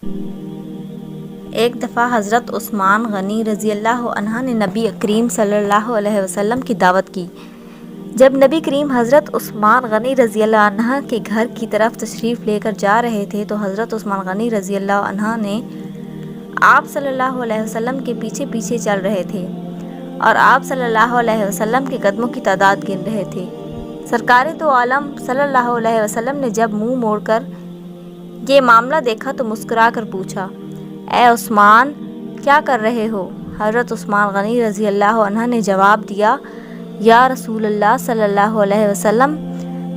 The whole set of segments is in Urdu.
ایک دفعہ حضرت عثمان غنی رضی اللہ عنہ نے نبی کریم صلی اللہ علیہ وسلم کی دعوت کی۔ جب نبی کریم حضرت عثمان غنی رضی اللہ عنہ کے گھر کی طرف تشریف لے کر جا رہے تھے تو حضرت عثمان غنی رضی اللہ عنہ نے آپ صلی اللہ علیہ وسلم کے پیچھے پیچھے چل رہے تھے اور آپ صلی اللہ علیہ وسلم کے قدموں کی تعداد گن رہے تھے۔ سرکار دو عالم صلی اللہ علیہ وسلم نے جب منہ موڑ کر یہ معاملہ دیکھا تو مسکرا کر پوچھا، اے عثمان، کیا کر رہے ہو؟ حضرت عثمان غنی رضی اللہ عنہ نے جواب دیا، یا رسول اللہ صلی اللہ علیہ وسلم،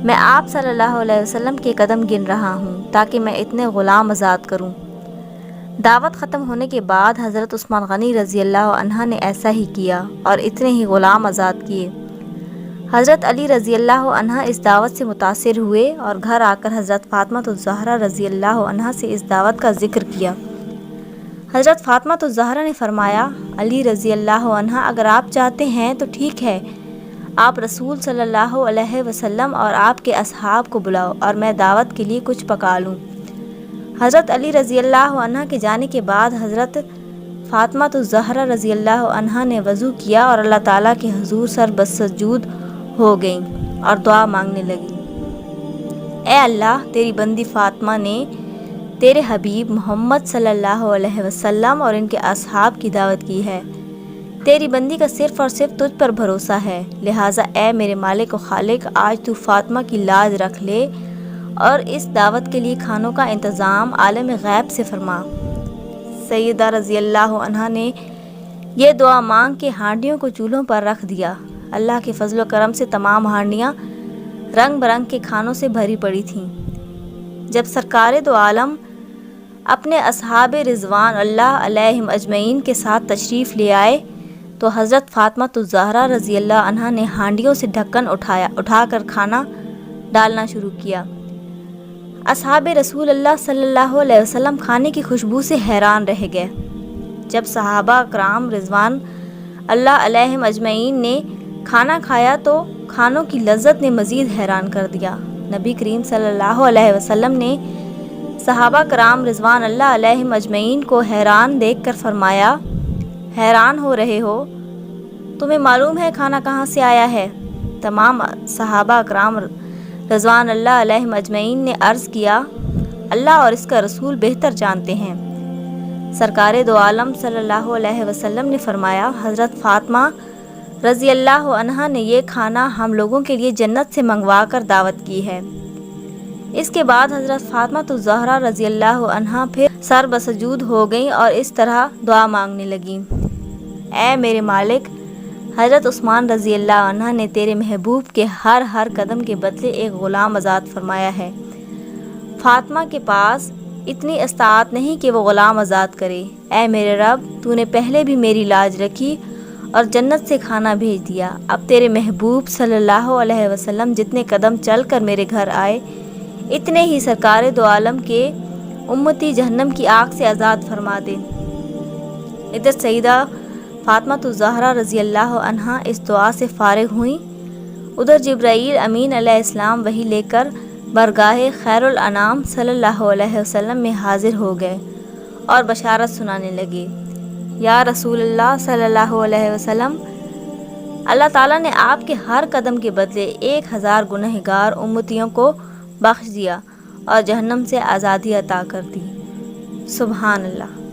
میں آپ صلی اللہ علیہ وسلم کے قدم گن رہا ہوں تاکہ میں اتنے غلام آزاد کروں۔ دعوت ختم ہونے کے بعد حضرت عثمان غنی رضی اللہ عنہ نے ایسا ہی کیا اور اتنے ہی غلام آزاد کیے۔ حضرت علی رضی اللہ عنہ اس دعوت سے متاثر ہوئے اور گھر آ کر حضرت فاطمہ الزہرا رضی اللہ عنہ سے اس دعوت کا ذکر کیا۔ حضرت فاطمہ الزہرا نے فرمایا، علی رضی اللہ عنہ، اگر آپ چاہتے ہیں تو ٹھیک ہے، آپ رسول صلی اللہ علیہ وسلم اور آپ کے اصحاب کو بلاؤ اور میں دعوت کے لیے کچھ پکا لوں۔ حضرت علی رضی اللہ عنہ کے جانے کے بعد حضرت فاطمہ الزہرا رضی اللہ عنہ نے وضو کیا اور اللہ تعالیٰ کے حضور سر بسجود ہو گئیں اور دعا مانگنے لگی، اے اللہ، تیری بندی فاطمہ نے تیرے حبیب محمد صلی اللہ علیہ وسلم اور ان کے اصحاب کی دعوت کی ہے۔ تیری بندی کا صرف اور صرف تجھ پر بھروسہ ہے، لہٰذا اے میرے مالک و خالق، آج تو فاطمہ کی لاج رکھ لے اور اس دعوت کے لیے کھانوں کا انتظام عالم غیب سے فرما۔ سیدہ رضی اللہ عنہ نے یہ دعا مانگ کے ہانڈیوں کو چولہوں پر رکھ دیا۔ اللہ کے فضل و کرم سے تمام ہانڈیاں رنگ برنگ کے کھانوں سے بھری پڑی تھیں۔ جب سرکار دو عالم اپنے اصحاب رضوان اللہ علیہم اجمعین کے ساتھ تشریف لے آئے تو حضرت فاطمہ الزہرا رضی اللہ عنہ نے ہانڈیوں سے ڈھکن اٹھا کر کھانا ڈالنا شروع کیا۔ اصحاب رسول اللہ صلی اللہ علیہ وسلم کھانے کی خوشبو سے حیران رہ گئے۔ جب صحابہ کرام رضوان اللہ علیہم اجمعین نے کھانا کھایا تو کھانوں کی لذت نے مزید حیران کر دیا۔ نبی کریم صلی اللہ علیہ وسلم نے صحابہ کرام رضوان اللہ علیہم اجمعین کو حیران دیکھ کر فرمایا، حیران ہو رہے ہو؟ تمہیں معلوم ہے کھانا کہاں سے آیا ہے؟ تمام صحابہ کرام رضوان اللہ علیہم اجمعین نے عرض کیا، اللہ اور اس کا رسول بہتر جانتے ہیں۔ سرکار دو عالم صلی اللہ علیہ وسلم نے فرمایا، حضرت فاطمہ رضی اللہ عنہ نے یہ کھانا ہم لوگوں کے لیے جنت سے منگوا کر دعوت کی ہے۔ اس کے بعد حضرت فاطمہ الزہرا رضی اللہ عنہ پھر سر بسجود ہو گئیں اور اس طرح دعا مانگنے لگیں، اے میرے مالک، حضرت عثمان رضی اللہ عنہ نے تیرے محبوب کے ہر قدم کے بدلے ایک غلام آزاد فرمایا ہے۔ فاطمہ کے پاس اتنی استطاعت نہیں کہ وہ غلام آزاد کرے۔ اے میرے رب، تو نے پہلے بھی میری لاج رکھی اور جنت سے کھانا بھیج دیا، اب تیرے محبوب صلی اللہ علیہ وسلم جتنے قدم چل کر میرے گھر آئے اتنے ہی سرکار دو عالم کے امتی جہنم کی آگ سے آزاد فرما دے۔ ادھر سیدہ فاطمہ الزہرا رضی اللہ عنہا اس دعا سے فارغ ہوئیں، ادھر جبرائیل امین علیہ السلام وحی لے کر برگاہ خیر الانام صلی اللہ علیہ وسلم میں حاضر ہو گئے اور بشارت سنانے لگے، یا رسول اللہ صلی اللہ علیہ وسلم، اللہ تعالیٰ نے آپ کے ہر قدم کے بدلے 1000 گنہگار امتیوں کو بخش دیا اور جہنم سے آزادی عطا کر دی۔ سبحان اللہ۔